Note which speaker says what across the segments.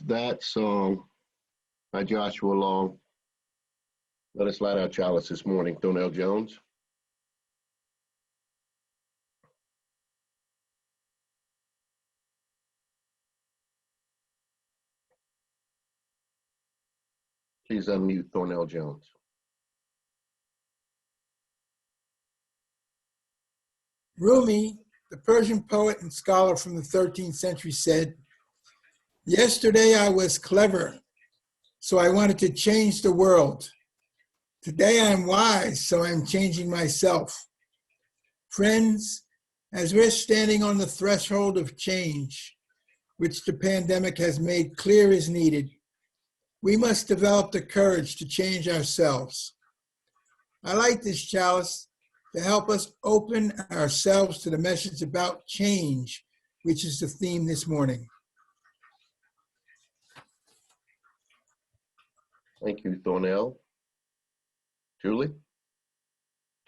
Speaker 1: that song by Joshua Long. Let us light our chalice this morning, Thornell Jones. Please unmute Thornell Jones.
Speaker 2: Rumi, the Persian poet and scholar from the 13th century, said, "Yesterday I was clever, so I wanted to change the world. Today I'm wise, so I'm changing myself." Friends, as we're standing on the threshold of change, which the pandemic has made clear is needed, we must develop the courage to change ourselves. I light this chalice to help us open ourselves to the message about change, which is the theme this morning.
Speaker 1: Thank you, Thornell. Julie?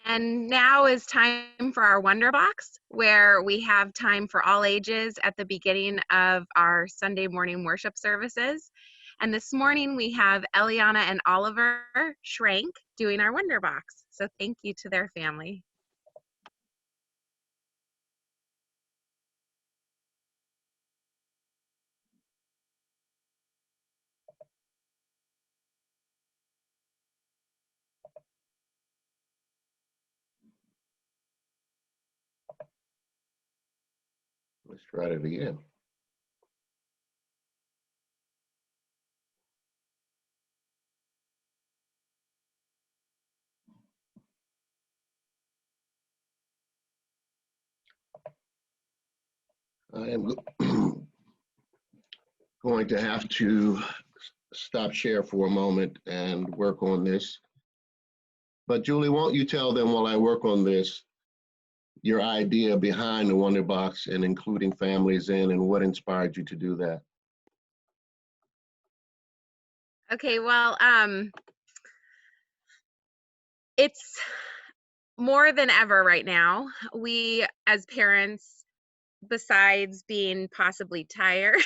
Speaker 3: And now is time for our Wonder Box, where we have time for all ages at the beginning of our Sunday morning worship services. And this morning we have Eliana and Oliver Schrank doing our Wonder Box. So thank you to their family.
Speaker 1: Let's try it again. I am going to have to stop share for a moment and work on this. But Julie, won't you tell them while I work on this, your idea behind the Wonder Box and including families in, and what inspired you to do that?
Speaker 3: Okay, well, it's more than ever right now. We as parents, besides being possibly tired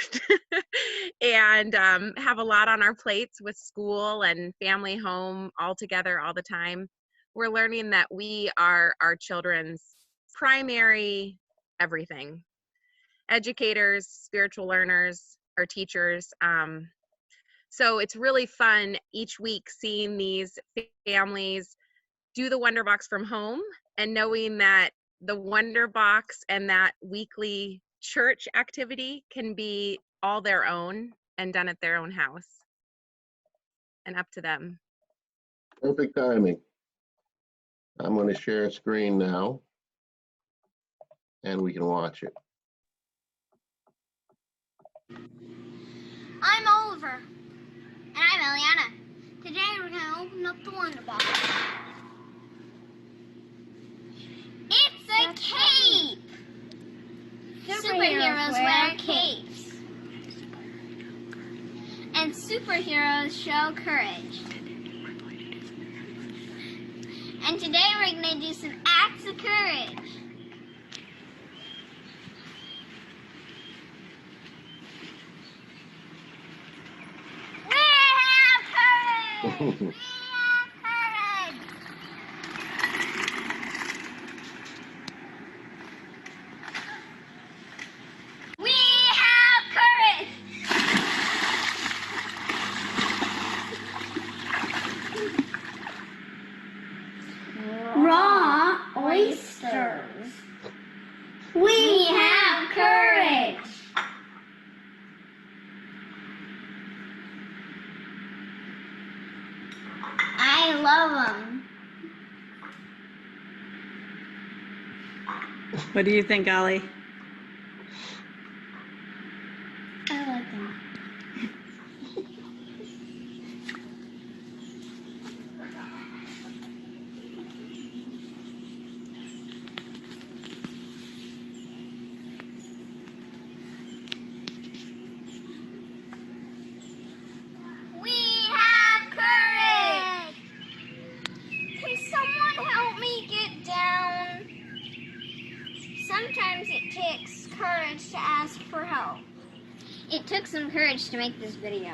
Speaker 3: and have a lot on our plates with school and family home all together all the time, we're learning that we are our children's primary everything. Educators, spiritual learners, our teachers. So it's really fun each week seeing these families do the Wonder Box from home and knowing that the Wonder Box and that weekly church activity can be all their own and done at their own house and up to them.
Speaker 1: Perfect timing. I'm going to share a screen now and we can watch it.
Speaker 4: I'm Oliver. And I'm Eliana. Today we're going to open up the Wonder Box. It's a cape! Superheroes wear capes. And superheroes show courage. And today we're going to do some acts of courage. We have courage! We have courage! We have courage! Raw oysters. We have courage! I love them.
Speaker 5: What do you think, Ollie?
Speaker 4: I like them. We have courage! Can someone help me get down? Sometimes it takes courage to ask for help. It took some courage to make this video.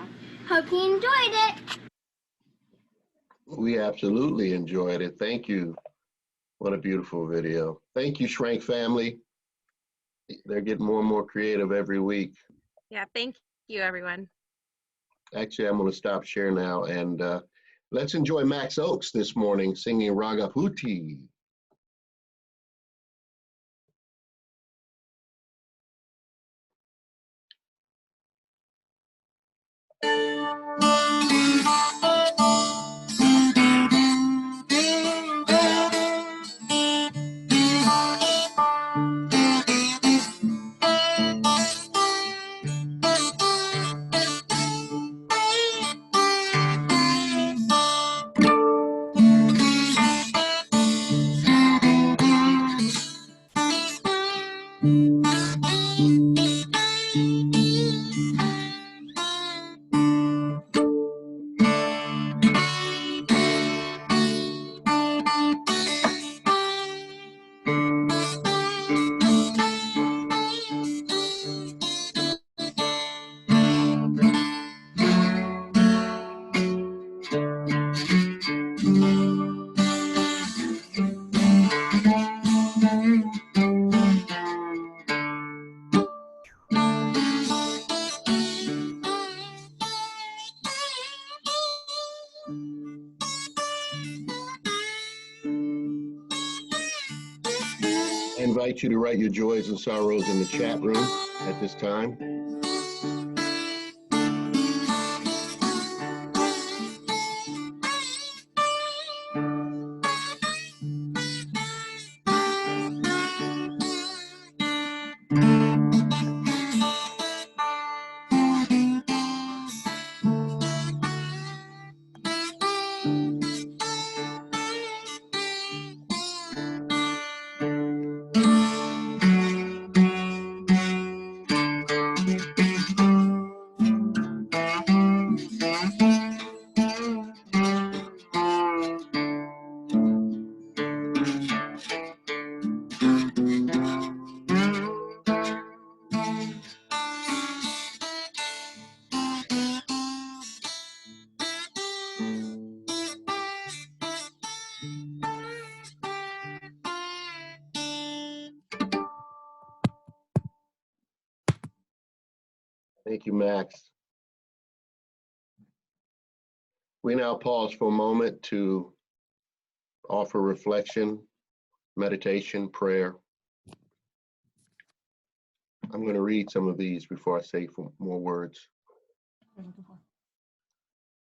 Speaker 4: Hope you enjoyed it.
Speaker 1: We absolutely enjoyed it. Thank you. What a beautiful video. Thank you, Shrank family. They're getting more and more creative every week.
Speaker 3: Yeah, thank you, everyone.
Speaker 1: Actually, I'm going to stop share now, and let's enjoy Max Oaks this morning singing Ragaputi. I invite you to write your joys and sorrows in the chat room at this time. Thank you, Max. We now pause for a moment to offer reflection, meditation, prayer. I'm going to read some of these before I say more words.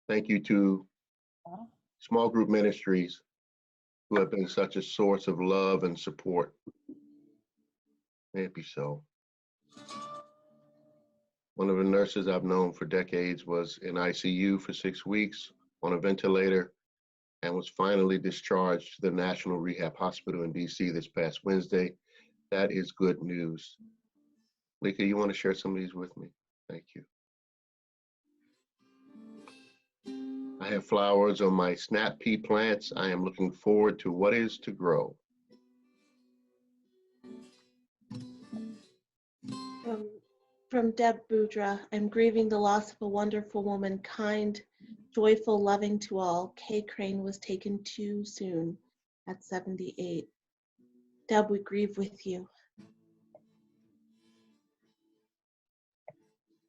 Speaker 1: Thank you to small group ministries who have been such a source of love and support. May it be so. One of the nurses I've known for decades was in ICU for 6 weeks on a ventilator and was finally discharged to the National Rehab Hospital in DC this past Wednesday. That is good news. Lika, you want to share some of these with me? Thank you. I have flowers on my snap pea plants. I am looking forward to what is to grow.
Speaker 5: From Deb Boudra, I'm grieving the loss of a wonderful woman, kind, joyful, loving to all. Kay Crane was taken too soon at 78. Deb, we grieve with you.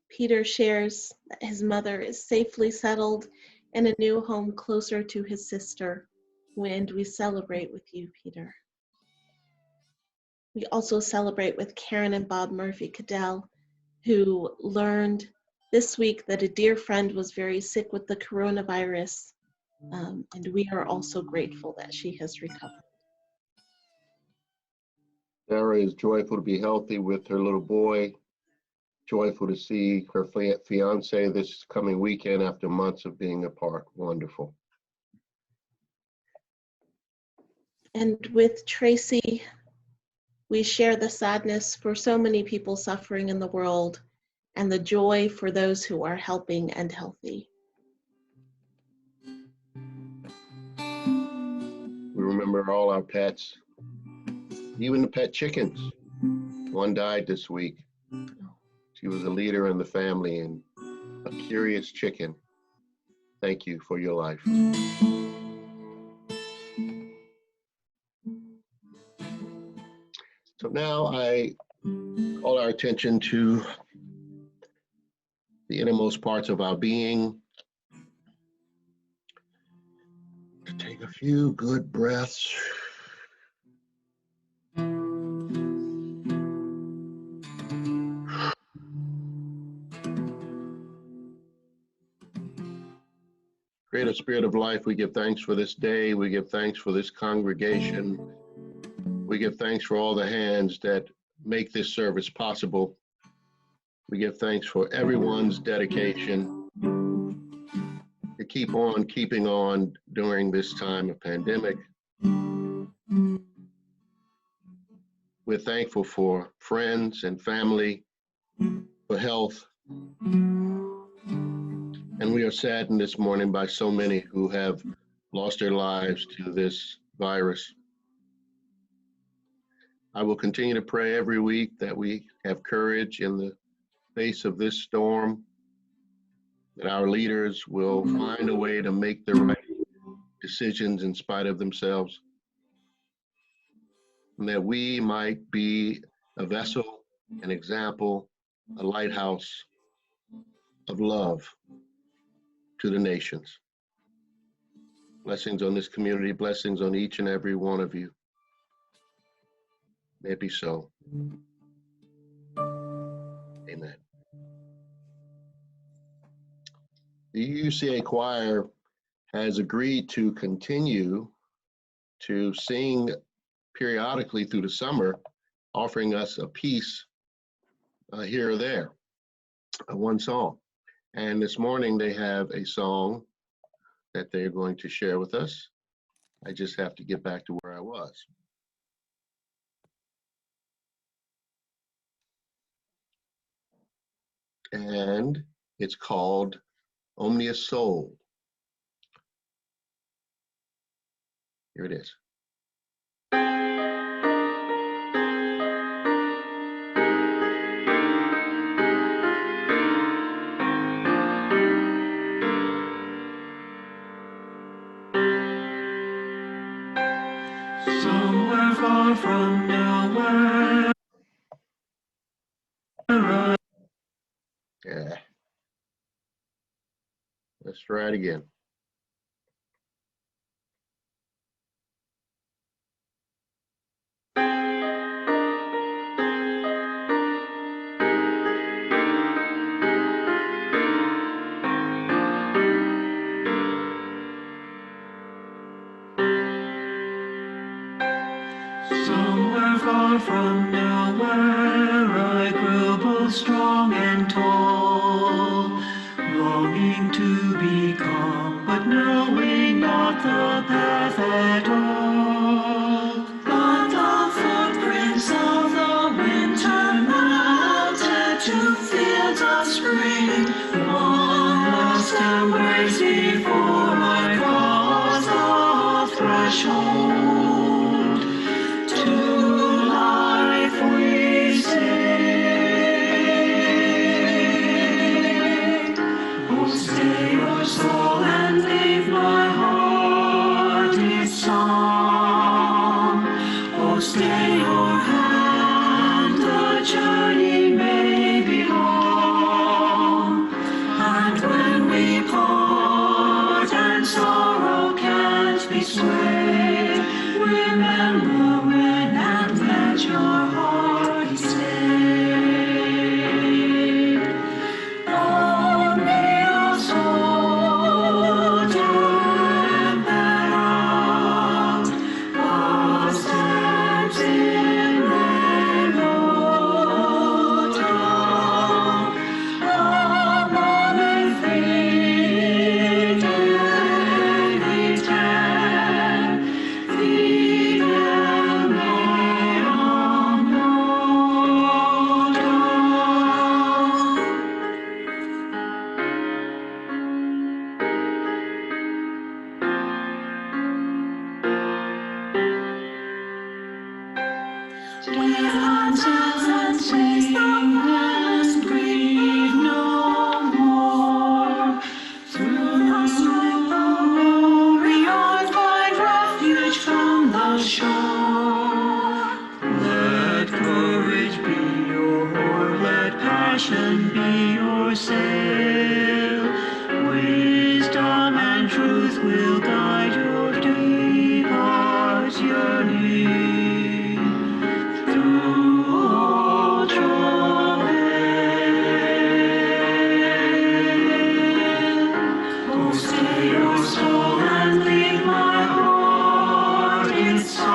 Speaker 5: Peter shares that his mother is safely settled in a new home closer to his sister, and we celebrate with you, Peter. We also celebrate with Karen and Bob Murphy Cadell, who learned this week that a dear friend was very sick with the coronavirus, and we are also grateful that she has recovered.
Speaker 1: Sarah is joyful to be healthy with her little boy, joyful to see her fiance this coming weekend after months of being apart. Wonderful.
Speaker 5: And with Tracy, we share the sadness for so many people suffering in the world and the joy for those who are helping and healthy.
Speaker 1: We remember all our pets, even the pet chickens. One died this week. She was a leader in the family and a curious chicken. Thank you for your life. So now I call our attention to the innermost parts of our being. To take a few good breaths. Creative Spirit of life, we give thanks for this day. We give thanks for this congregation. We give thanks for all the hands that make this service possible. We give thanks for everyone's dedication to keep on keeping on during this time of pandemic. We're thankful for friends and family, for health. And we are saddened this morning by so many who have lost their lives to this virus. I will continue to pray every week that we have courage in the face of this storm, that our leaders will find a way to make the right decisions in spite of themselves, and that we might be a vessel, an example, a lighthouse of love to the nations. Blessings on this community, blessings on each and every one of you. May it be so. Amen. The UCA choir has agreed to continue to sing periodically through the summer, offering us a piece here or there, one song. And this morning they have a song that they're going to share with us. I just have to get back to where I was. And it's called Omnia Soul. Here it is.
Speaker 6: Somewhere far from nowhere.
Speaker 1: Yeah. Let's try it again.
Speaker 6: Somewhere far from nowhere, I grew both strong and tall, longing to be calm, but knowing not the path at all. But the footprints of the winter melted to fields of spring, one last embrace before I cross the threshold. To life we sing. Oh, stay your soul and leave my heart its song. Oh, stay your hand, the journey may be long. And when we part and sorrow can't be swayed, remember when and let your heart be stayed. Omnia soul temperat, ostens in remota, amane fide vitem, fidem meam nota. With lanterns and sing and green shore. Let courage be your oar, let passion be your sail. Wisdom and truth will guide your deep heart's yearning through all travail. Oh, stay your soul and lead my heart in song.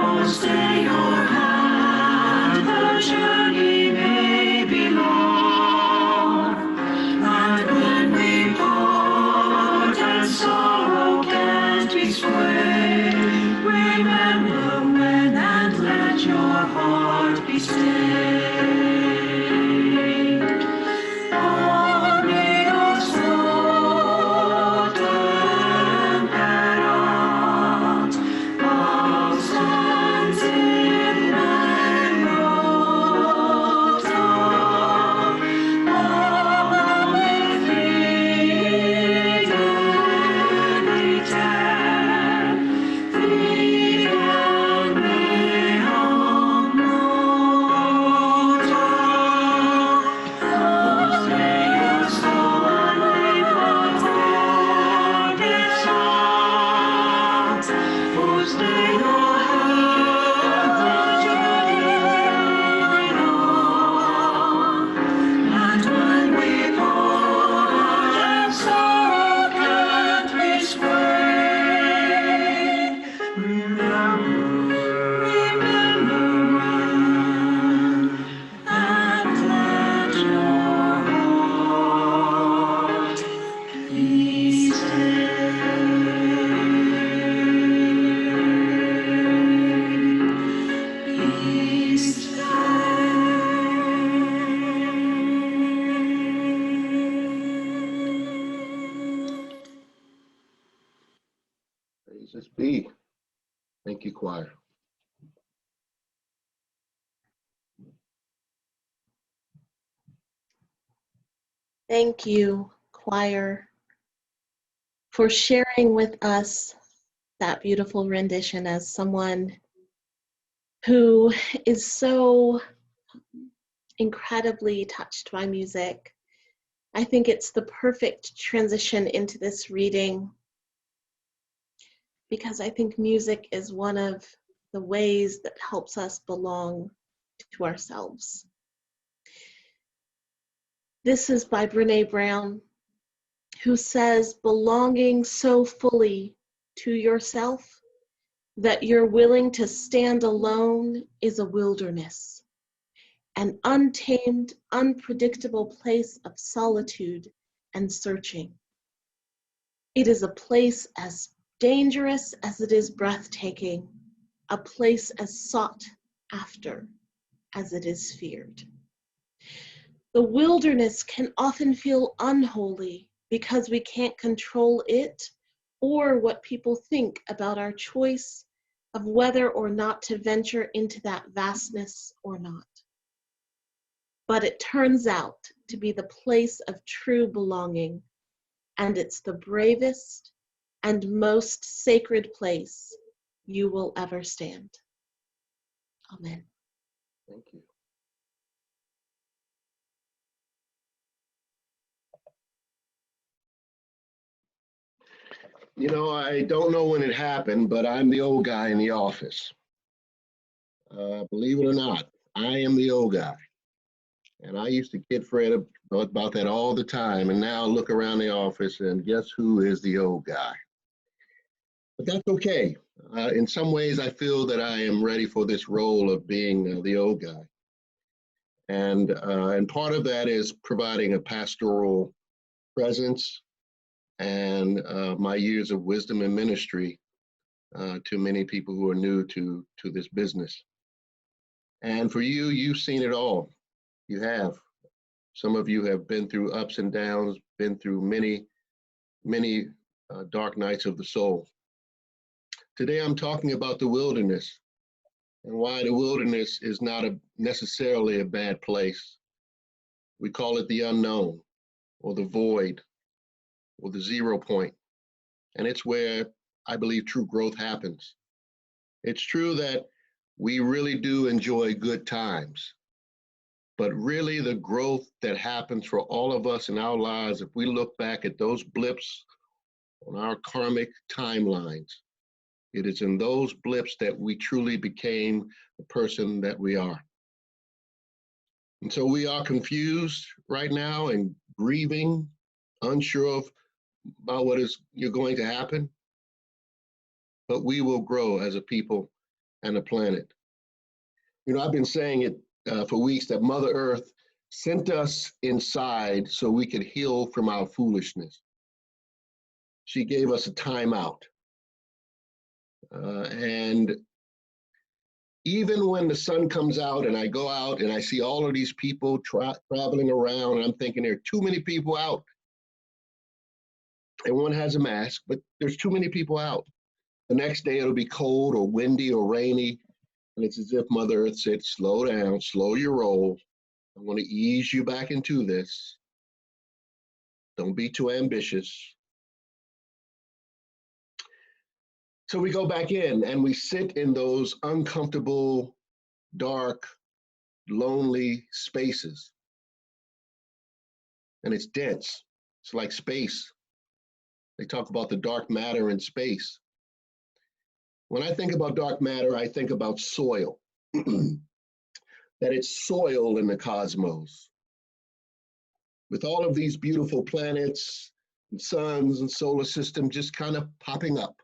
Speaker 6: Oh, stay your hand, the journey may be long. And when we part and sorrow can't be swayed, remember when and let your heart be stayed. Omnios totem erat, absens in iota, omne fideliter, fidel meam nota. Oh, stay your soul and leave my heart its songs. Oh, stay your hand, the journey may long. And when we part and sorrow can't be swayed, remember when, and let your heart be
Speaker 1: Praises be. Thank you, choir.
Speaker 5: Thank you, choir, for sharing with us that beautiful rendition as someone who is so incredibly touched by music. I think it's the perfect transition into this reading because I think music is one of the ways that helps us belong to ourselves. This is by Brené Brown, who says, belonging so fully to yourself that you're willing to stand alone is a wilderness, an untamed, unpredictable place of solitude and searching. It is a place as dangerous as it is breathtaking, a place as sought after as it is feared. The wilderness can often feel unholy because we can't control it or what people think about our choice of whether or not to venture into that vastness or not. But it turns out to be the place of true belonging, and it's the bravest and most sacred place you will ever stand. Amen.
Speaker 1: Thank you. You know, I don't know when it happened, but I'm the old guy in the office. Believe it or not, I am the old guy. And I used to kid Fred about that all the time. And now I look around the office and guess who is the old guy? But that's okay. In some ways, I feel that I am ready for this role of being the old guy. And part of that is providing a pastoral presence and my years of wisdom and ministry to many people who are new to this business. And for you, you've seen it all. You have. Some of you have been through ups and downs, been through many, many dark nights of the soul. Today, I'm talking about the wilderness and why the wilderness is not necessarily a bad place. We call it the unknown or the void or the 0 point. And it's where I believe true growth happens. It's true that we really do enjoy good times, but really the growth that happens for all of us in our lives, if we look back at those blips on our karmic timelines, it is in those blips that we truly became the person that we are. And so we are confused right now and grieving, unsure about what is going to happen, but we will grow as a people and a planet. You know, I've been saying it for weeks that Mother Earth sent us inside so we could heal from our foolishness. She gave us a timeout. And even when the sun comes out and I go out and I see all of these people traveling around, and I'm thinking there are too many people out. Everyone has a mask, but there's too many people out. The next day it'll be cold or windy or rainy. And it's as if Mother Earth said, slow down, slow your roll. I want to ease you back into this. Don't be too ambitious. So we go back in and we sit in those uncomfortable, dark, lonely spaces. And it's dense. It's like space. They talk about the dark matter in space. When I think about dark matter, I think about soil. That it's soil in the cosmos. With all of these beautiful planets and suns and solar system just kind of popping up.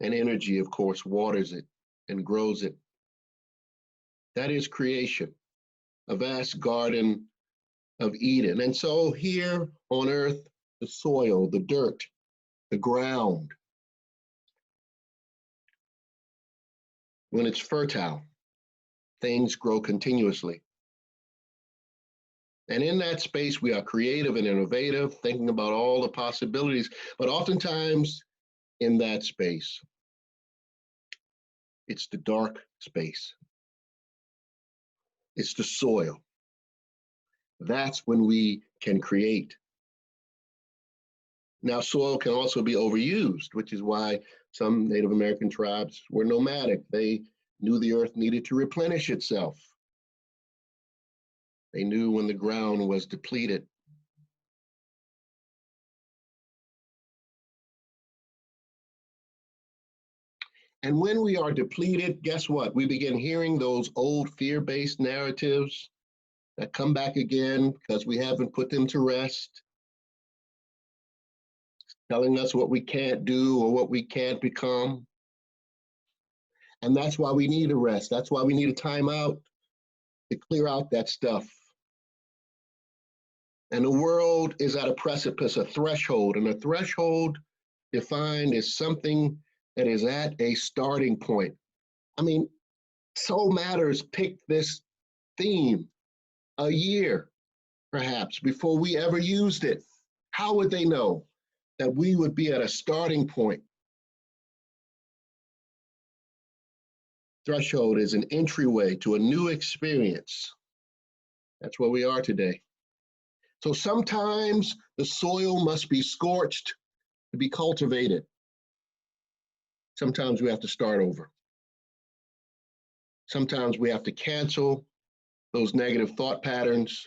Speaker 1: And energy, of course, waters it and grows it. That is creation, a vast garden of Eden. And so here on earth, the soil, the dirt, the ground, when it's fertile, things grow continuously. And in that space, we are creative and innovative, thinking about all the possibilities. But oftentimes in that space, it's the dark space. It's the soil. That's when we can create. Now, soil can also be overused, which is why some Native American tribes were nomadic. They knew the earth needed to replenish itself. They knew when the ground was depleted. And when we are depleted, guess what? We begin hearing those old fear-based narratives that come back again because we haven't put them to rest, telling us what we can't do or what we can't become. And that's why we need a rest. That's why we need a timeout to clear out that stuff. And the world is at a precipice, a threshold, and a threshold defined as something that is at a starting point. I mean, Soul Matters picked this theme a year, perhaps, before we ever used it. How would they know that we would be at a starting point? Threshold is an entryway to a new experience. That's where we are today. So sometimes the soil must be scorched to be cultivated. Sometimes we have to start over. Sometimes we have to cancel those negative thought patterns,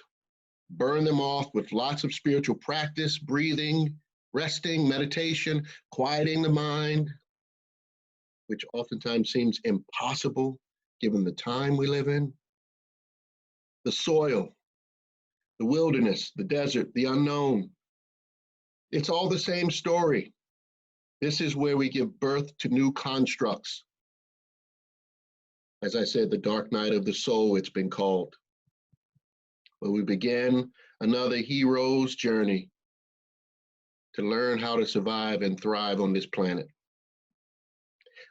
Speaker 1: burn them off with lots of spiritual practice, breathing, resting, meditation, quieting the mind, which oftentimes seems impossible given the time we live in. The soil, the wilderness, the desert, the unknown. It's all the same story. This is where we give birth to new constructs. As I said, the dark night of the soul, it's been called. Where we begin another hero's journey to learn how to survive and thrive on this planet.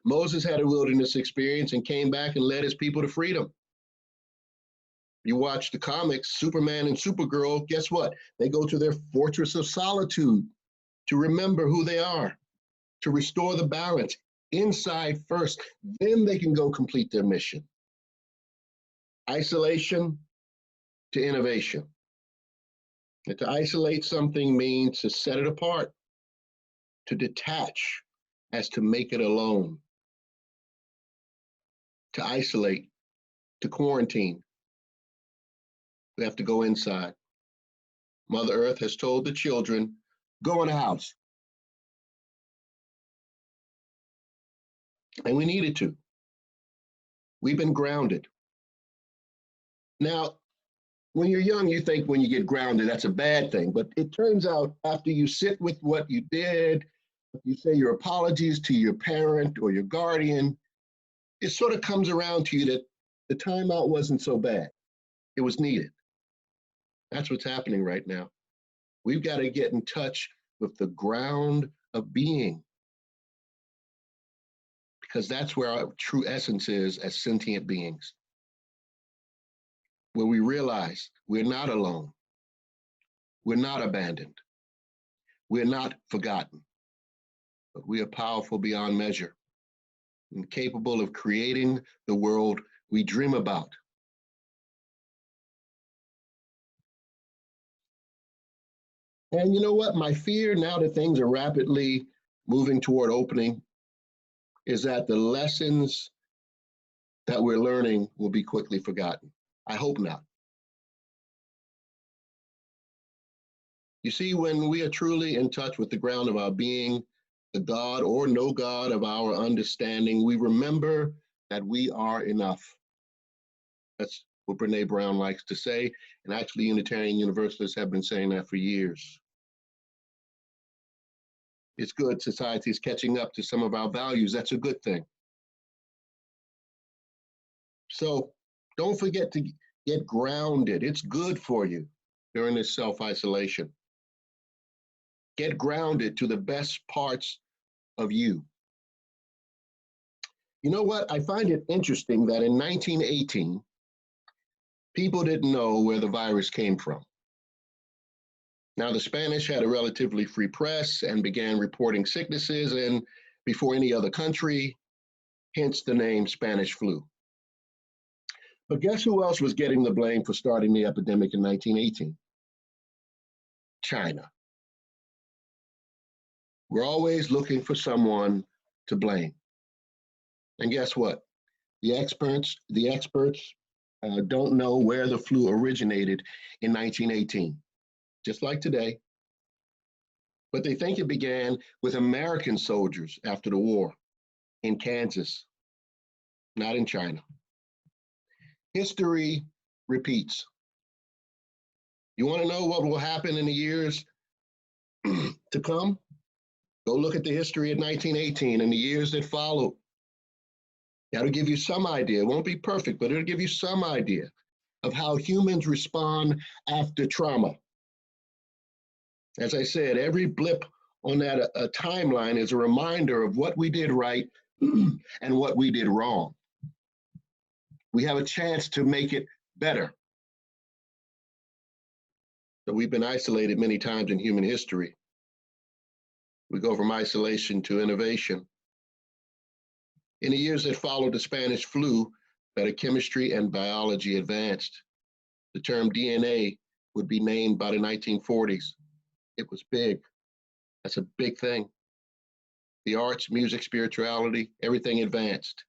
Speaker 1: Moses had a wilderness experience and came back and led his people to freedom. You watch the comics, Superman and Supergirl, guess what? They go to their fortress of solitude to remember who they are, to restore the balance inside first, then they can go complete their mission. Isolation to innovation. And to isolate something means to set it apart, to detach as to make it alone, to isolate, to quarantine. We have to go inside. Mother Earth has told the children, go in the house. And we needed to. We've been grounded. Now, when you're young, you think when you get grounded, that's a bad thing. But it turns out after you sit with what you did, you say your apologies to your parent or your guardian, it sort of comes around to you that the timeout wasn't so bad. It was needed. That's what's happening right now. We've got to get in touch with the ground of being, because that's where our true essence is as sentient beings. Where we realize we're not alone, we're not abandoned, we're not forgotten, but we are powerful beyond measure and capable of creating the world we dream about. And you know what? My fear now that things are rapidly moving toward opening is that the lessons that we're learning will be quickly forgotten. I hope not. You see, when we are truly in touch with the ground of our being, the God or no God of our understanding, we remember that we are enough. That's what Brene Brown likes to say, and actually Unitarian Universalists have been saying that for years. It's good society is catching up to some of our values. That's a good thing. So don't forget to get grounded. It's good for you during this self-isolation. Get grounded to the best parts of you. You know what? I find it interesting that in 1918, people didn't know where the virus came from. Now, the Spanish had a relatively free press and began reporting sicknesses and before any other country, hence the name Spanish flu. But guess who else was getting the blame for starting the epidemic in 1918? China. We're always looking for someone to blame. And guess what? The experts don't know where the flu originated in 1918, just like today. But they think it began with American soldiers after the war in Kansas, not in China. History repeats. You want to know what will happen in the years to come? Go look at the history of 1918 and the years that followed. That'll give you some idea. It won't be perfect, but it'll give you some idea of how humans respond after trauma. As I said, every blip on that timeline is a reminder of what we did right and what we did wrong. We have a chance to make it better. So we've been isolated many times in human history. We go from isolation to innovation. In the years that followed the Spanish flu, better chemistry and biology advanced. The term DNA would be named by the 1940s. It was big. That's a big thing. The arts, music, spirituality, everything advanced.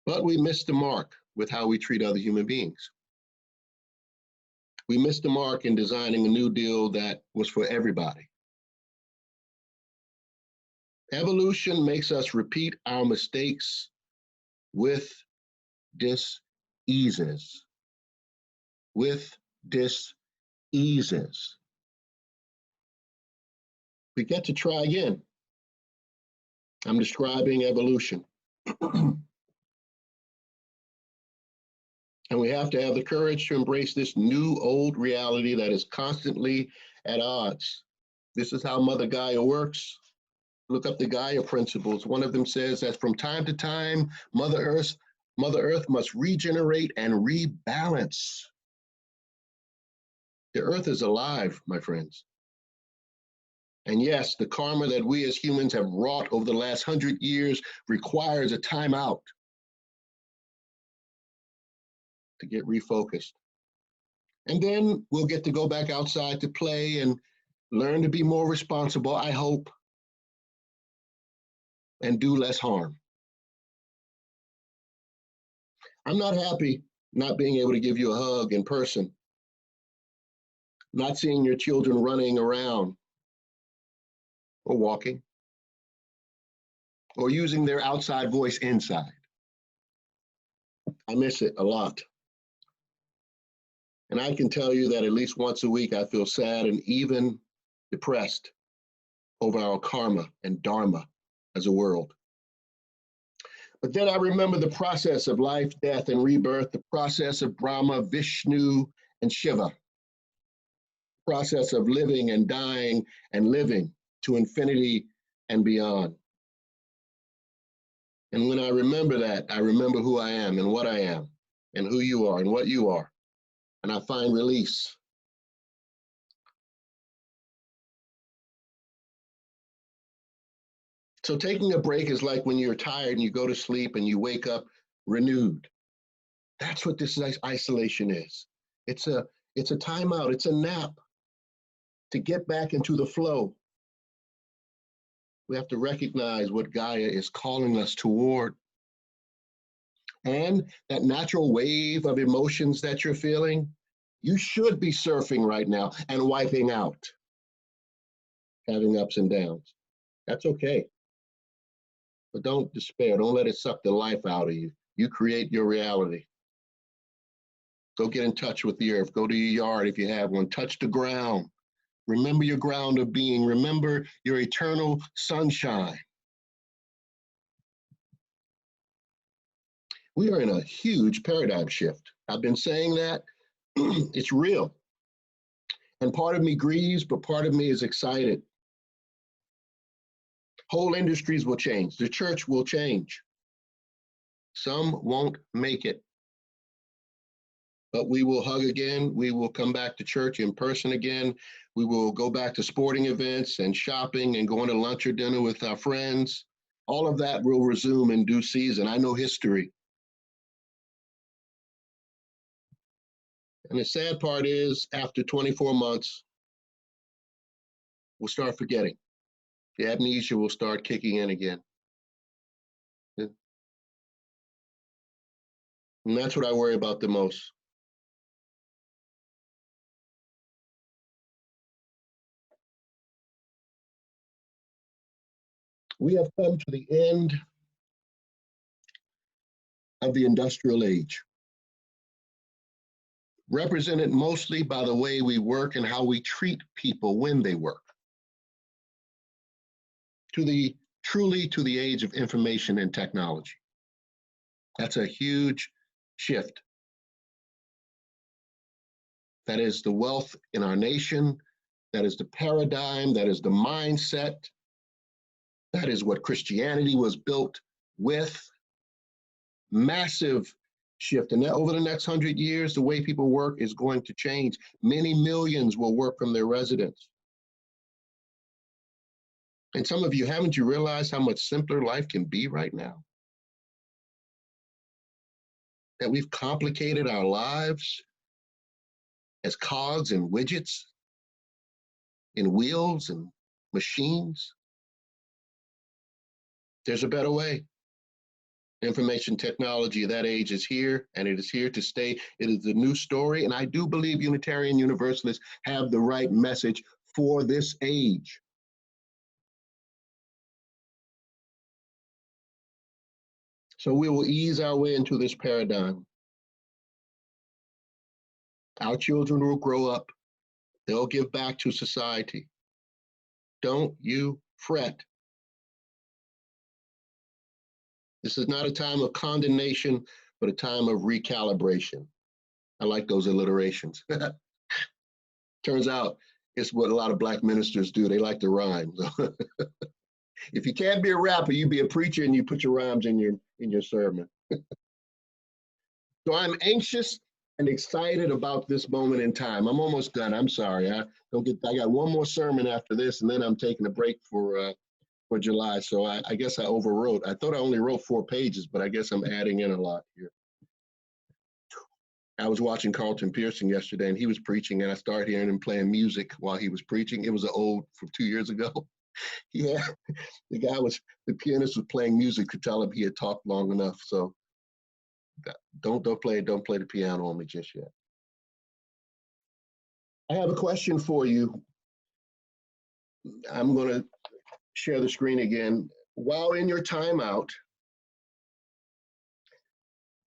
Speaker 1: But we missed the mark with how we treat other human beings. We missed the mark in designing a new deal that was for everybody. Evolution makes us repeat our mistakes with dis-eases. With dis-eases. We get to try again. I'm describing evolution. And we have to have the courage to embrace this new old reality that is constantly at odds. This is how Mother Gaia works. Look up the Gaia principles. One of them says that from time to time, Mother Earth must regenerate and rebalance. The Earth is alive, my friends. And yes, the karma that we as humans have wrought over the last 100 years requires a timeout to get refocused. And then we'll get to go back outside to play and learn to be more responsible, I hope, and do less harm. I'm not happy not being able to give you a hug in person, not seeing your children running around or walking or using their outside voice inside. I miss it a lot. And I can tell you that at least once a week, I feel sad and even depressed over our karma and dharma as a world. But then I remember the process of life, death, and rebirth, the process of Brahma, Vishnu, and Shiva, process of living and dying and living to infinity and beyond. And when I remember that, I remember who I am and what I am and who you are and what you are. And I find release. So taking a break is like when you're tired and you go to sleep and you wake up renewed. That's what this isolation is. It's a timeout, it's a nap to get back into the flow. We have to recognize what Gaia is calling us toward. And that natural wave of emotions that you're feeling, you should be surfing right now and wiping out, having ups and downs. That's okay. But don't despair. Don't let it suck the life out of you. You create your reality. Go get in touch with the earth. Go to your yard if you have one. Touch the ground. Remember your ground of being. Remember your eternal sunshine. We are in a huge paradigm shift. I've been saying that. It's real. And part of me grieves, but part of me is excited. Whole industries will change. The church will change. Some won't make it. But we will hug again. We will come back to church in person again. We will go back to sporting events and shopping and going to lunch or dinner with our friends. All of that will resume in due season. I know history. And the sad part is, after 24 months, we'll start forgetting. The amnesia will start kicking in again. And that's what I worry about the most. We have come to the end of the industrial age, represented mostly by the way we work and how we treat people when they work, truly to the age of information and technology. That's a huge shift. That is the wealth in our nation. That is the paradigm. That is the mindset. That is what Christianity was built with. Massive shift. And that over the next 100 years, the way people work is going to change. Many millions will work from their residence. And some of you, haven't you realized how much simpler life can be right now? That we've complicated our lives as cogs and widgets in wheels and machines. There's a better way. Information technology of that age is here, and it is here to stay. It is the new story, and I do believe Unitarian Universalists have the right message for this age. So we will ease our way into this paradigm. Our children will grow up. They'll give back to society. Don't you fret. This is not a time of condemnation, but a time of recalibration. I like those alliterations. Turns out it's what a lot of Black ministers do. They like to rhyme. If you can't be a rapper, you be a preacher and you put your rhymes in your sermon. So I'm anxious and excited about this moment in time. I'm almost done. I'm sorry. I got one more sermon after this, and then I'm taking a break for July. So I guess I overwrote. I thought I only wrote 4 pages, but I guess I'm adding in a lot here. I was watching Carlton Pearson yesterday, and he was preaching, and I started hearing him playing music while he was preaching. It was an old from 2 years ago. Yeah, the pianist was playing music to tell him he had talked long enough. So don't play the piano on me just yet. I have a question for you. I'm going to share the screen again. While in your timeout,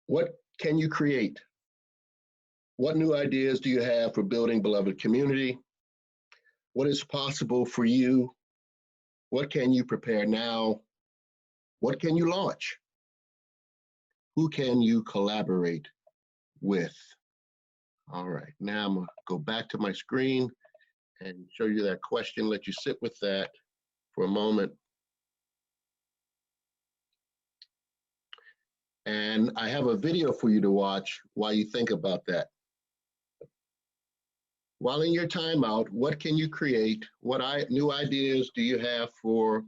Speaker 1: what can you create? What new ideas do you have for building beloved community? What is possible for you? What can you prepare now? What can you launch? Who can you collaborate with? All right, now I'm gonna go back to my screen and show you that question, let you sit with that for a moment. And I have a video for you to watch while you think about that. While in your timeout, what can you create? What new ideas do you have for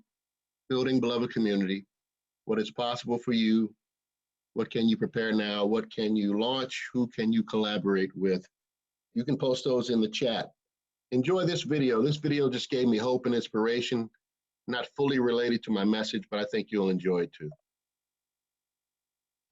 Speaker 1: building beloved community? What is possible for you? What can you prepare now? What can you launch? Who can you collaborate with? You can post those in the chat. Enjoy this video. This video just gave me hope and inspiration, not fully related to my message, but I think you'll enjoy it too.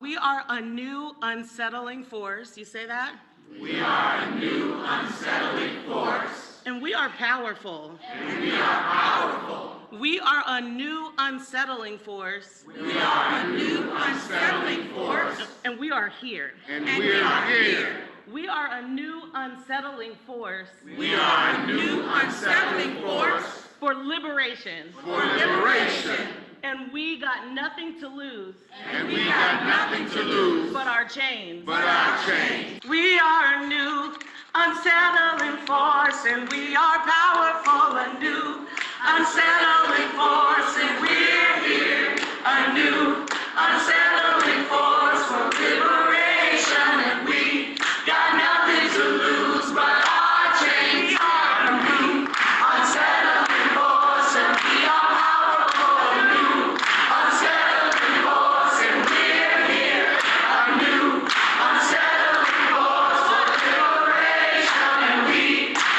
Speaker 7: We are a new unsettling force. You say that?
Speaker 6: We are a new unsettling force.
Speaker 7: And we are powerful.
Speaker 6: And we are powerful.
Speaker 7: We are a new unsettling force.
Speaker 6: We are a new unsettling force.
Speaker 7: And we are here.
Speaker 6: And we are here.
Speaker 7: We are a new unsettling force.
Speaker 6: We are a new unsettling force.
Speaker 7: For liberation.
Speaker 6: For liberation.
Speaker 7: And we got nothing to lose.
Speaker 6: And we got nothing to lose.
Speaker 7: But our chains.
Speaker 6: But our chains.
Speaker 7: We are a new unsettling force, and we are powerful. A new unsettling force, and we're here. A new unsettling force for liberation, and we got nothing to lose but our chains. We are a new unsettling force, and we are powerful. A new unsettling force, and we're here. A new unsettling force for liberation, and we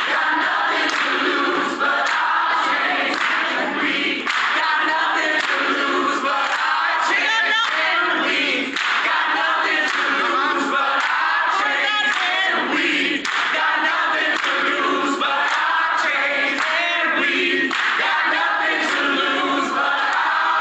Speaker 7: got nothing to lose but our chains. And we got nothing to lose but our chains. And we got nothing to lose but our chains. And we got nothing to lose but our chains. And we got nothing to lose but our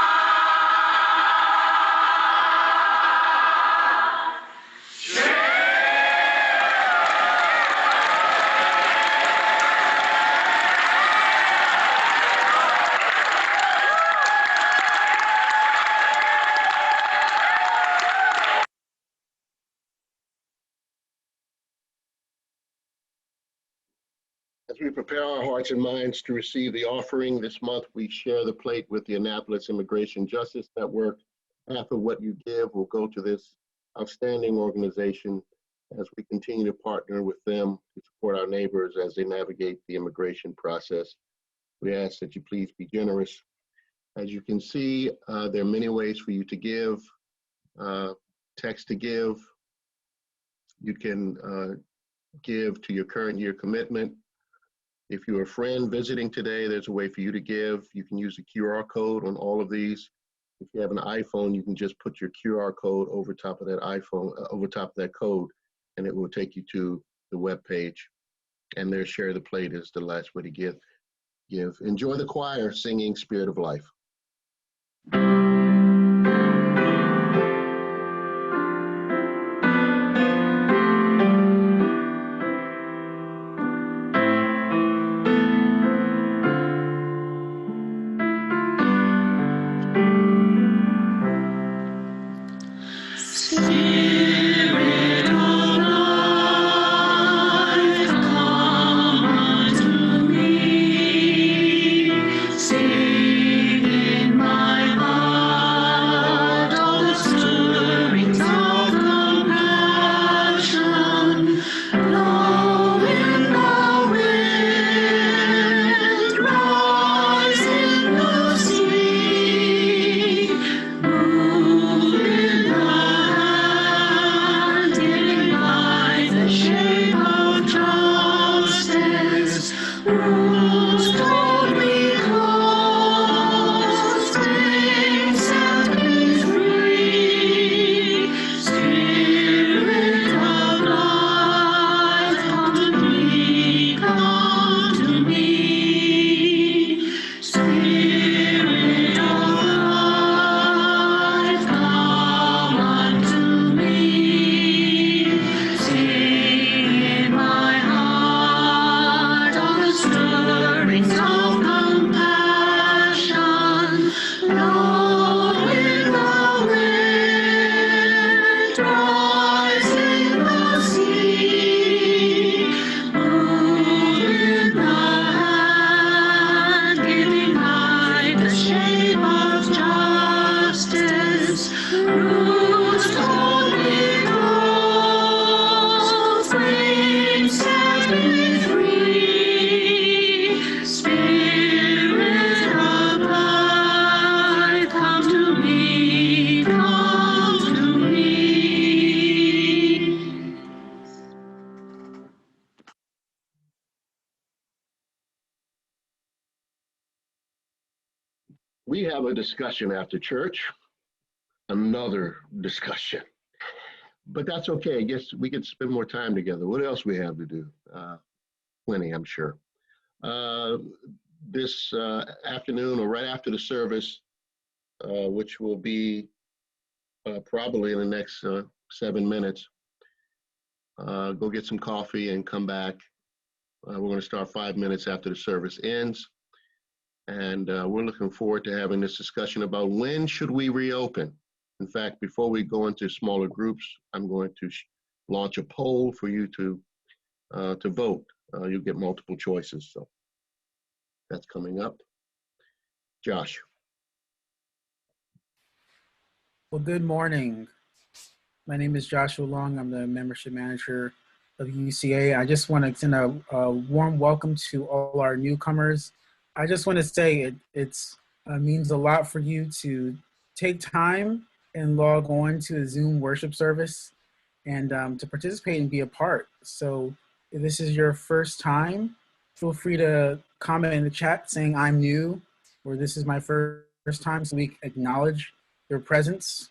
Speaker 1: As we prepare our hearts and minds to receive the offering this month, we share the plate with the Annapolis Immigration Justice Network. Half of what you give will go to this outstanding organization as we continue to partner with them to support our neighbors as they navigate the immigration process. We ask that you please be generous. As you can see, there are many ways for you to give. Text to give. You can give to your current year commitment. If you're a friend visiting today, there's a way for you to give. You can use the QR code on all of these. If you have an iPhone, you can just put your QR code over top of that iPhone, over top of that code, and it will take you to the web page. And their share the plate is the last way to give. Enjoy the choir singing Spirit of Life.
Speaker 6: Spirit of life, come unto me. 'Sing in my heart.
Speaker 1: We have a discussion after church, another discussion. But that's okay. I guess we could spend more time together. What else we have to do? Plenty, I'm sure. This afternoon or right after the service, which will be probably in the next 7 minutes, go get some coffee and come back. We're going to start 5 minutes after the service ends. And we're looking forward to having this discussion about when should we reopen. In fact, before we go into smaller groups, I'm going to launch a poll for you to vote. You'll get multiple choices. So that's coming up. Josh.
Speaker 8: Well, good morning. My name is Joshua Long. I'm the membership manager of UCA. I just want to send a warm welcome to all our newcomers. I just want to say it means a lot for you to take time and log on to a Zoom worship service and to participate and be a part. So if this is your first time, feel free to comment in the chat saying I'm new or this is my first time, so we can acknowledge your presence.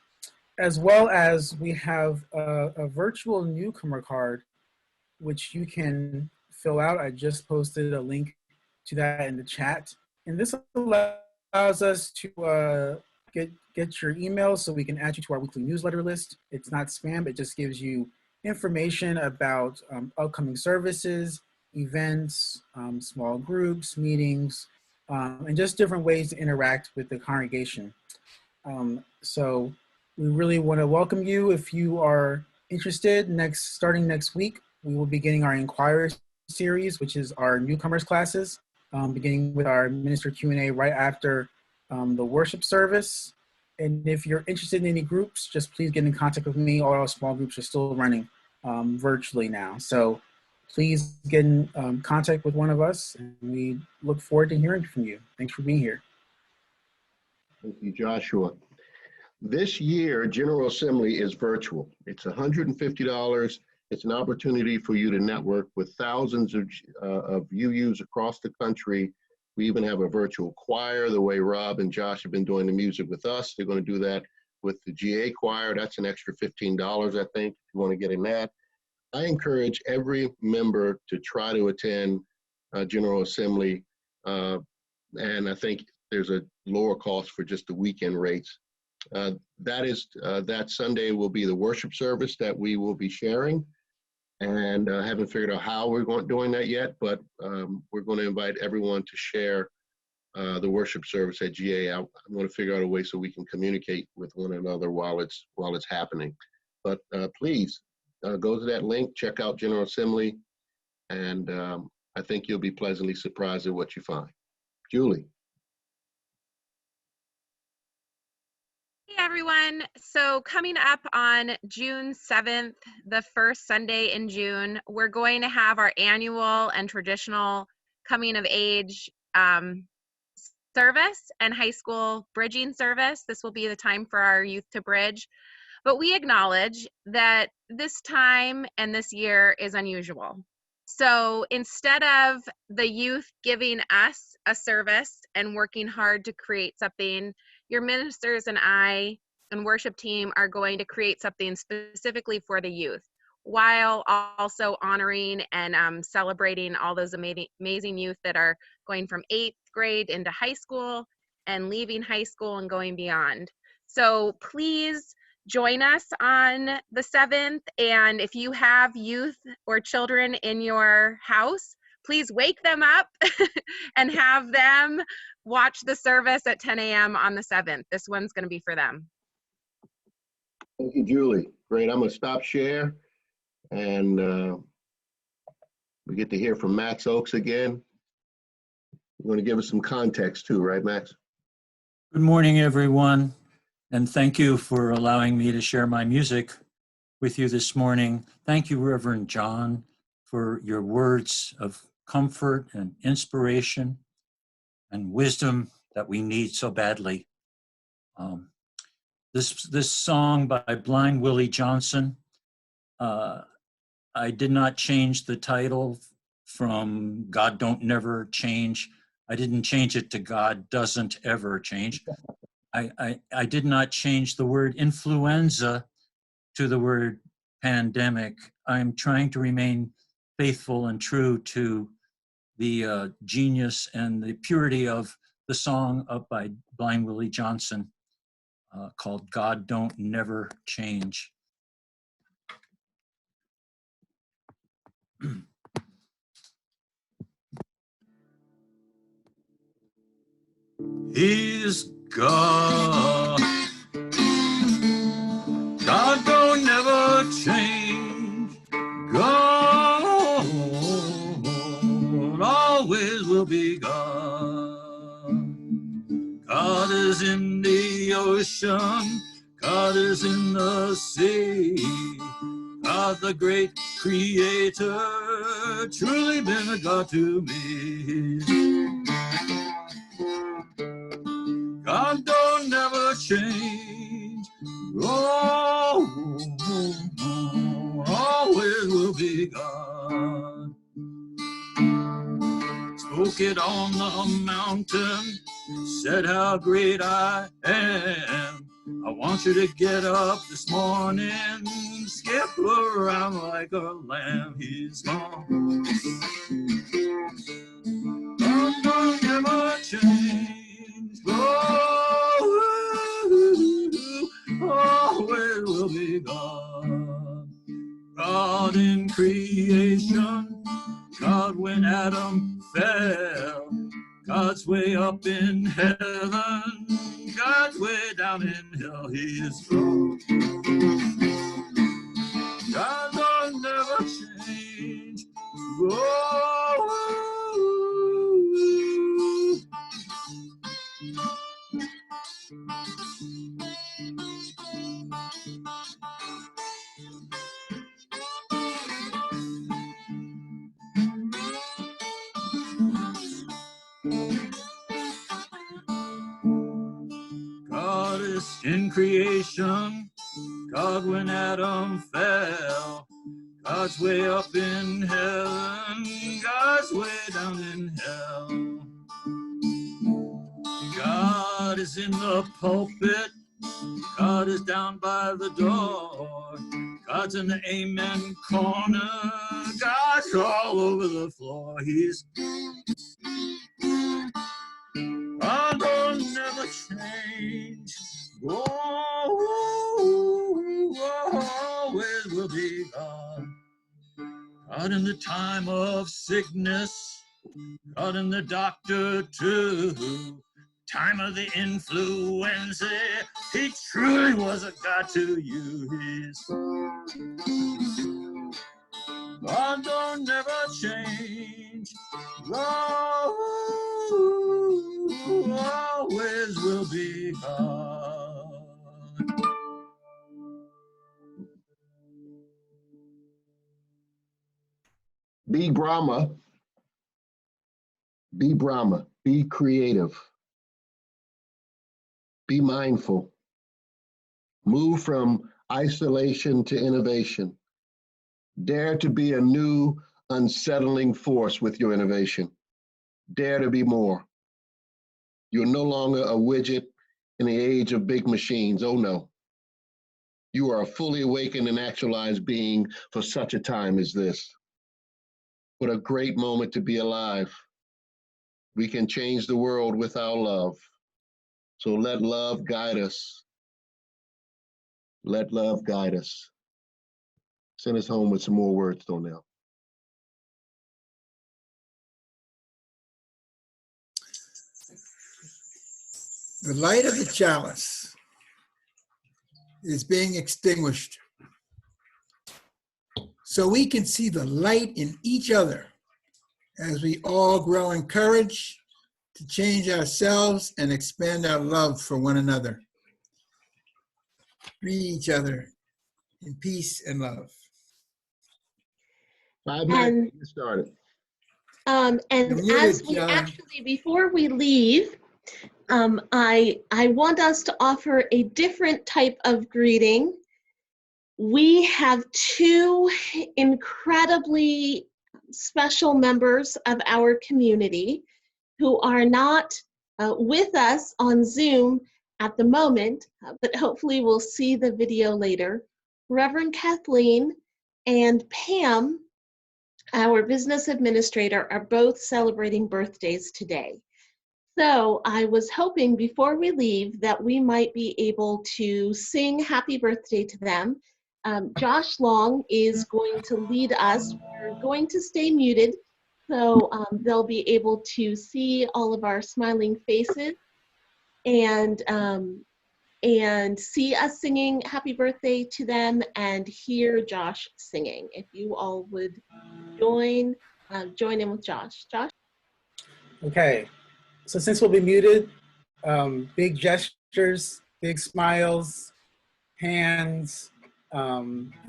Speaker 8: As well as we have a virtual newcomer card, which you can fill out. I just posted a link to that in the chat. And this allows us to get your email so we can add you to our weekly newsletter list. It's not spam, it just gives you information about upcoming services, events, small groups, meetings, and just different ways to interact with the congregation. So we really want to welcome you. If you are interested, starting next week, we will be beginning our Inquirer series, which is our newcomers classes, beginning with our minister Q&A right after the worship service. And if you're interested in any groups, just please get in contact with me. All our small groups are still running virtually now. So please get in contact with one of us, and we look forward to hearing from you. Thanks for being here.
Speaker 1: Thank you, Joshua. This year, General Assembly is virtual. It's $150. It's an opportunity for you to network with thousands of UUs across the country. We even have a virtual choir, the way Rob and Josh have been doing the music with us. They're going to do that with the GA choir. That's an extra $15, I think, if you want to get in that. I encourage every member to try to attend General Assembly. And I think there's a lower cost for just the weekend rates. That Sunday will be the worship service that we will be sharing. And I haven't figured out how we're doing that yet, but we're going to invite everyone to share the worship service at GA. I'm going to figure out a way so we can communicate with one another while it's happening. But please go to that link, check out General Assembly, and I think you'll be pleasantly surprised at what you find. Julie.
Speaker 3: Hey everyone. So coming up on June 7th, the first Sunday in June, we're going to have our annual and traditional coming of age service and high school bridging service. This will be the time for our youth to bridge. But we acknowledge that this time and this year is unusual. So instead of the youth giving us a service and working hard to create something, your ministers and I and worship team are going to create something specifically for the youth, while also honoring and celebrating all those amazing youth that are going from 8th grade into high school and leaving high school and going beyond. So please join us on the 7th. And if you have youth or children in your house, please wake them up and have them watch the service at 10 a.m. on the 7th. This one's going to be for them.
Speaker 1: Thank you, Julie. Great. I'm going to stop share. And we get to hear from Max Oakes again. You're going to give us some context too, right, Max?
Speaker 9: Good morning, everyone. And thank you for allowing me to share my music with you this morning. Thank you, Reverend John, for your words of comfort and inspiration and wisdom that we need so badly. This song by Blind Willie Johnson, I did not change the title from God Don't Never Change. I didn't change it to God doesn't ever change. I did not change the word influenza to the word pandemic. I'm trying to remain faithful and true to the genius and the purity of the song up by Blind Willie Johnson called God Don't Never Change. He's God. God don't never change. God always will be God. God is in the ocean. God is in the sea. God, the great creator, truly been a God to me. God don't never change. Oh, always will be God. Spoke it on the mountain, said how great I am. I want you to get up this morning, skip around like a lamb. He's gone. God don't never change. Oh, always will be God. God in creation, God when Adam fell. God's way up in heaven, God's way down in hell. He is God. God will never change. Oh, God is in creation, God when Adam fell. God's way up in heaven, God's way down in hell. God is in the pulpit, God is down by the door. God's in the amen corner, God's all over the floor. He's God will never change. Oh, always will be God. God in the time of sickness, God in the doctor too. Time of the influenza, he truly was a God to you. He's God don't never change. Oh, always will be God.
Speaker 1: Be Brahma. Be Brahma. Be creative. Be mindful. Move from isolation to innovation. Dare to be a new, unsettling force with your innovation. Dare to be more. You're no longer a widget in the age of big machines. Oh no. You are a fully awakened and actualized being for such a time as this. What a great moment to be alive. We can change the world with our love. So let love guide us. Let love guide us. Send us home with some more words, Donnell.
Speaker 2: The light of the chalice is being extinguished so we can see the light in each other as we all grow in courage to change ourselves and expand our love for one another. Greet each other in peace and love.
Speaker 1: 5 minutes
Speaker 5: And-
Speaker 1: to get started.
Speaker 5: And
Speaker 2: You're
Speaker 5: as
Speaker 2: muted,
Speaker 5: we
Speaker 2: John.
Speaker 5: actually, before we leave, I want us to offer a different type of greeting. We have two incredibly special members of our community who are not with us on Zoom at the moment, but hopefully we'll see the video later. Reverend Kathleen and Pam, our business administrator, are both celebrating birthdays today. So I was hoping before we leave that we might be able to sing happy birthday to them. Josh Long is going to lead us. We're going to stay muted, so they'll be able to see all of our smiling faces and see us singing happy birthday to them and hear Josh singing. If you all would join in with Josh. Josh?
Speaker 8: Okay, so since we'll be muted, big gestures, big smiles, hands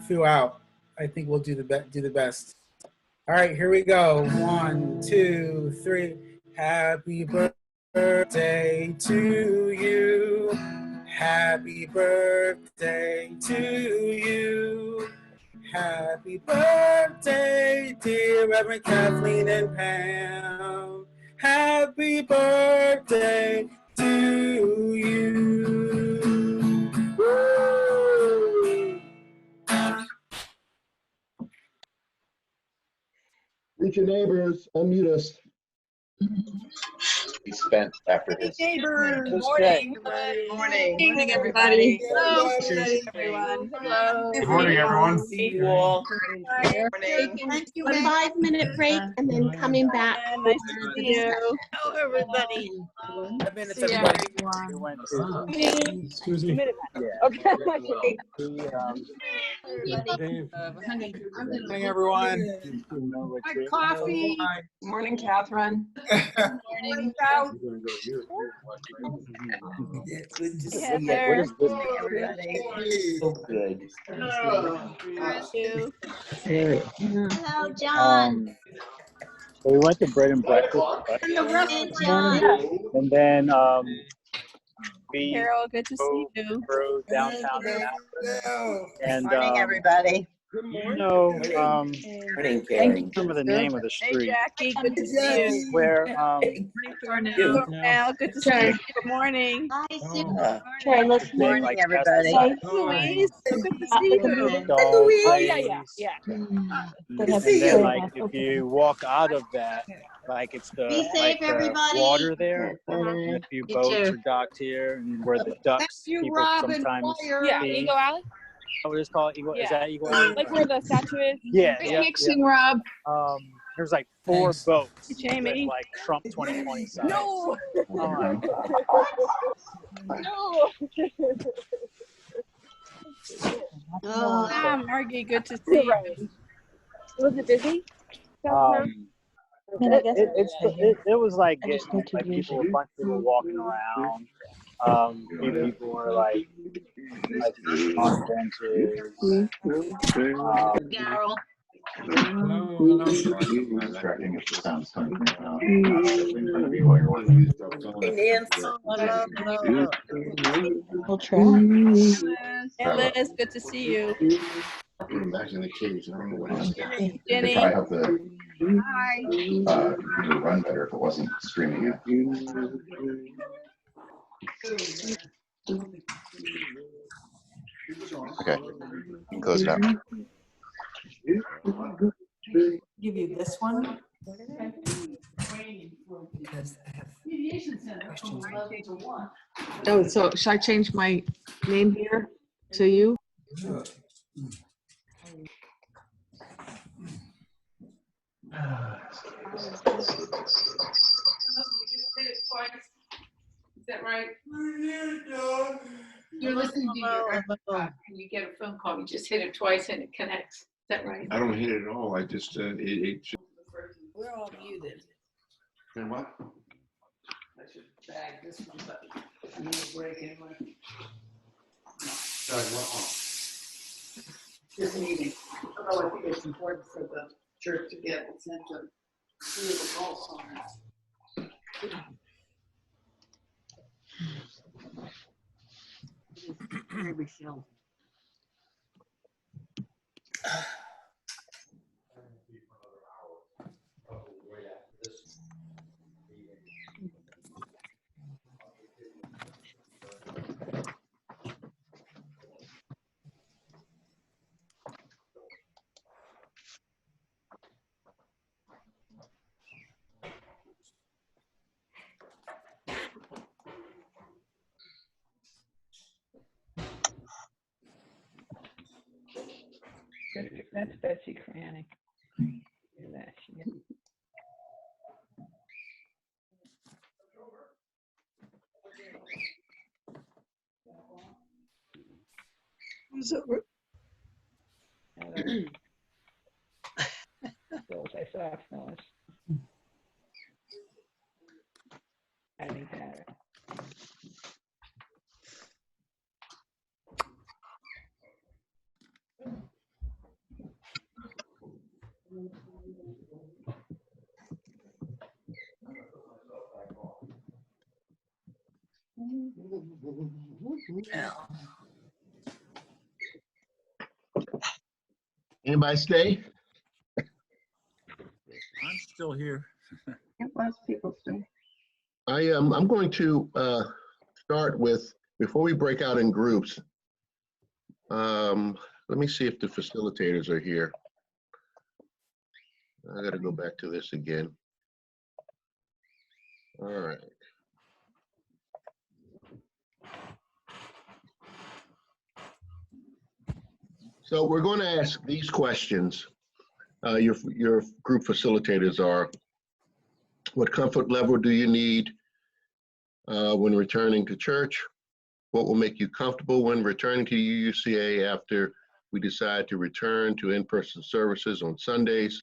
Speaker 8: throughout. I think we'll do the best. All right, here we go. 1, 2, 3. Happy birthday to you. Happy birthday to you. Happy birthday, dear Reverend Kathleen and Pam. Happy birthday to you. Woo!
Speaker 1: Reach your neighbors, unmute us.
Speaker 10: He spent after his.
Speaker 7: Neighbors.
Speaker 10: Morning.
Speaker 7: Morning.
Speaker 10: Morning, everybody.
Speaker 7: Hello,
Speaker 10: everyone.
Speaker 7: Hello.
Speaker 10: Good morning, everyone.
Speaker 7: See you all.
Speaker 10: Morning.
Speaker 5: Taking a 5-minute break and then coming back.
Speaker 7: Nice to see you.
Speaker 10: Hello, everybody.
Speaker 8: 5 minutes,
Speaker 7: See
Speaker 8: everybody.
Speaker 7: everyone.
Speaker 8: We went to,
Speaker 10: Excuse me.
Speaker 7: Okay.
Speaker 8: morning, everyone.
Speaker 7: Coffee.
Speaker 10: Morning, Catherine.
Speaker 7: Morning, Cal.
Speaker 8: Good to see
Speaker 7: Heather.
Speaker 10: Everybody. So good.
Speaker 4: Hello, John.
Speaker 11: So we went to bread and breakfast, right?
Speaker 4: And John.
Speaker 11: And then we
Speaker 7: Carol, good to see you.
Speaker 11: drove downtown
Speaker 8: you.
Speaker 11: and
Speaker 10: Morning, everybody.
Speaker 11: you know,
Speaker 10: Morning, Karen.
Speaker 11: some of the name of the
Speaker 7: Hey,
Speaker 11: street
Speaker 7: Jackie, good to see you.
Speaker 11: where
Speaker 7: Cornell, good to see you. Good morning.
Speaker 4: Hi, Sue.
Speaker 11: they
Speaker 10: Morning,
Speaker 11: like
Speaker 10: everybody.
Speaker 11: test
Speaker 7: Louise, good to see you.
Speaker 11: dog
Speaker 7: Oh, yeah.
Speaker 11: and then like if you walk out of that, like it's the
Speaker 4: Be safe,
Speaker 11: like the
Speaker 4: everybody.
Speaker 11: water there, and a few
Speaker 10: You
Speaker 11: boats
Speaker 10: too.
Speaker 11: are docked here, and where the ducks people sometimes
Speaker 7: Yeah,
Speaker 11: see.
Speaker 7: Eagle Alley?
Speaker 11: What is it called? Eagle,
Speaker 7: Yeah.
Speaker 11: Is that Eagle Alley?
Speaker 7: Like where the statue is?
Speaker 11: Yeah, yeah,
Speaker 7: Rob.
Speaker 11: yeah. There's like 4 boats with
Speaker 7: Jamie.
Speaker 11: like Trump 2020 signs.
Speaker 7: No.
Speaker 11: Oh my
Speaker 7: No.
Speaker 4: Oh,
Speaker 7: Margie, good to see you. Was it busy?
Speaker 11: It was like getting like people, a bunch of people walking around. Few people were like on benches.
Speaker 4: Carol.
Speaker 5: We'll try.
Speaker 7: Hey, Liz, good to see you.
Speaker 1: Back in the cage. I don't know what it's.
Speaker 7: Jenny.
Speaker 12: Have the
Speaker 7: Hi.
Speaker 12: computer run better if it wasn't streaming it. Okay, you can close it out.
Speaker 10: Give you this one.
Speaker 13: Oh, so should I change my name here to you?
Speaker 7: Is that right?
Speaker 13: You're listening to your and you get a phone call, you just hit it twice and it connects. Is that right?
Speaker 1: I don't hit it at all. I just, it.
Speaker 13: We're all muted.
Speaker 1: And what?
Speaker 13: I should bag this one, but I need a break anyway. This meeting. Although I think it's important for the church to get sent to see the pulse on it. Very seldom.
Speaker 14: That's Betsy Kranick. Look at that.
Speaker 13: Who's over?
Speaker 14: Phyllis, I saw Phyllis. I think that.
Speaker 1: Anybody stay?
Speaker 9: I'm still here.
Speaker 10: Lots of people still.
Speaker 1: I'm going to start with, before we break out in groups, let me see if the facilitators are here. I got to go back to this again. All right. So we're going to ask these questions. Your group facilitators are, what comfort level do you need when returning to church? What will make you comfortable when returning to UUCA after we decide to return to in-person services on Sundays?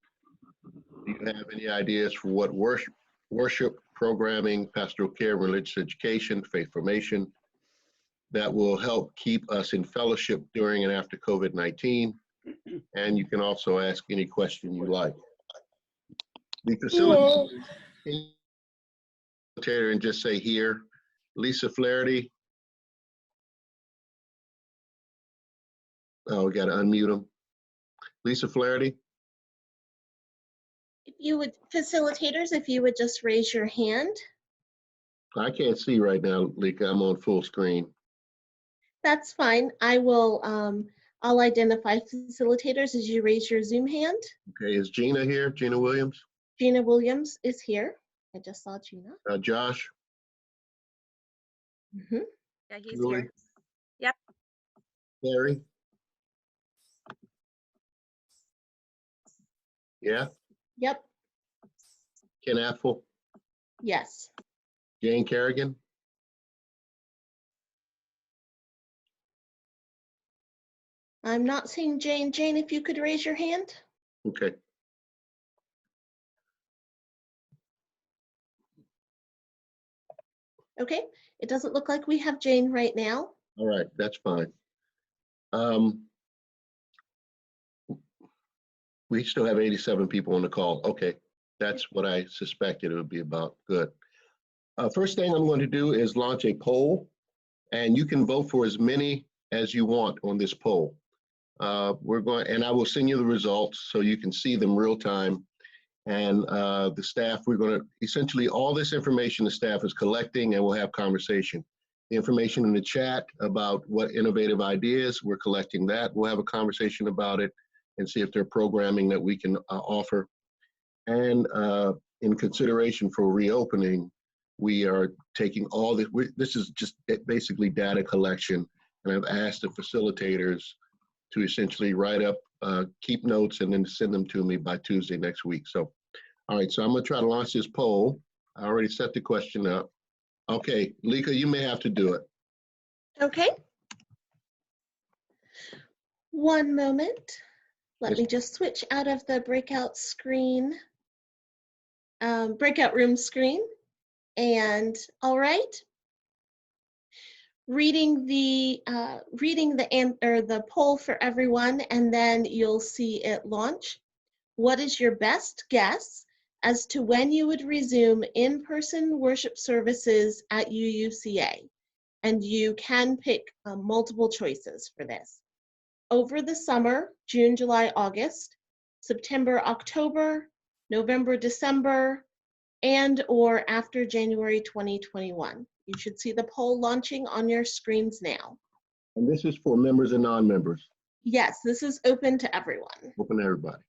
Speaker 1: Do you have any ideas for what worship programming, pastoral care, religious education, faith formation that will help keep us in fellowship during and after COVID-19? And you can also ask any question you like. The facilitator and just say here, Lisa Flaherty. Oh, we got to unmute him. Lisa Flaherty.
Speaker 5: If you would, facilitators, if you would just raise your hand.
Speaker 1: I can't see right now, Lika. I'm on full screen.
Speaker 5: That's fine. I will, I'll identify facilitators as you raise your Zoom hand.
Speaker 1: Okay, is Gina here? Gina Williams?
Speaker 5: Gina Williams is here. I just saw Gina.
Speaker 1: Josh?
Speaker 5: Mm-hmm.
Speaker 3: Yeah, he's
Speaker 1: Julie?
Speaker 3: here. Yep.
Speaker 1: Larry? Yeah?
Speaker 5: Yep.
Speaker 1: Ken Apfel?
Speaker 5: Yes.
Speaker 1: Jane Kerrigan?
Speaker 5: I'm not seeing Jane. Jane, if you could raise your hand.
Speaker 1: Okay.
Speaker 5: Okay. It doesn't look like we have Jane right now.
Speaker 1: All right, that's fine. We still have 87 people on the call. Okay, that's what I suspected it would be about. Good. First thing I'm going to do is launch a poll, and you can vote for as many as you want on this poll. And I will send you the results so you can see them real time. And the staff, we're going to, essentially all this information the staff is collecting, and we'll have conversation. The information in the chat about what innovative ideas, we're collecting that. We'll have a conversation about it and see if there are programming that we can offer. And in consideration for reopening, we are taking all this, this is just basically data collection. And I've asked the facilitators to essentially write up, keep notes, and then send them to me by Tuesday next week. So, all right, so I'm gonna try to launch this poll. I already set the question up. Okay, Lika, you may have to do it.
Speaker 5: Okay. One moment. Let me just switch out of the breakout screen, breakout room screen. And all right. Reading the poll for everyone, and then you'll see it launch. What is your best guess as to when you would resume in-person worship services at UUCA? And you can pick multiple choices for this. Over the summer, June, July, August, September, October, November, December, and or after January 2021. You should see the poll launching on your screens now.
Speaker 1: And this is for members and non-members.
Speaker 5: Yes, this is open to everyone.
Speaker 1: Open to everybody.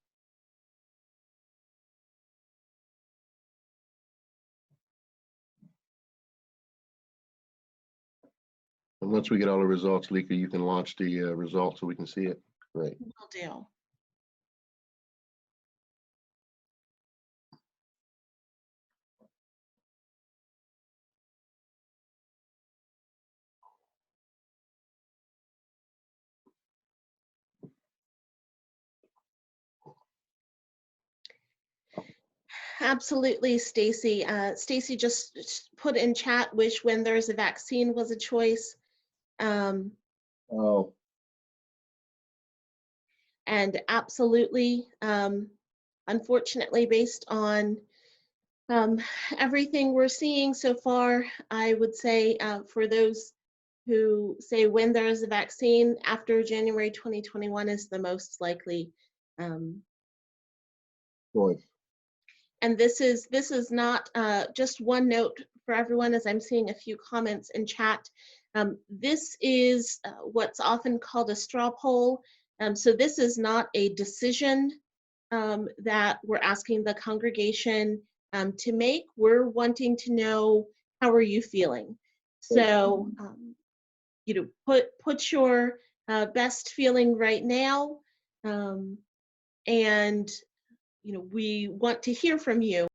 Speaker 1: And once we get all the results, Lika, you can launch the results so we can see it. Great.
Speaker 5: Will do. absolutely, Stacy. Stacy just put in chat, wish when there's a vaccine was a choice.
Speaker 1: Oh,
Speaker 5: And absolutely, unfortunately, based on everything we're seeing so far, I would say for those who say when there is a vaccine, after January 2021 is the most likely.
Speaker 1: choice.
Speaker 5: And this is not just one note for everyone, as I'm seeing a few comments in chat. This is what's often called a straw poll. So this is not a decision that we're asking the congregation to make. We're wanting to know, how are you feeling? So, you know, put your best feeling right now, and you know, we want to hear from you.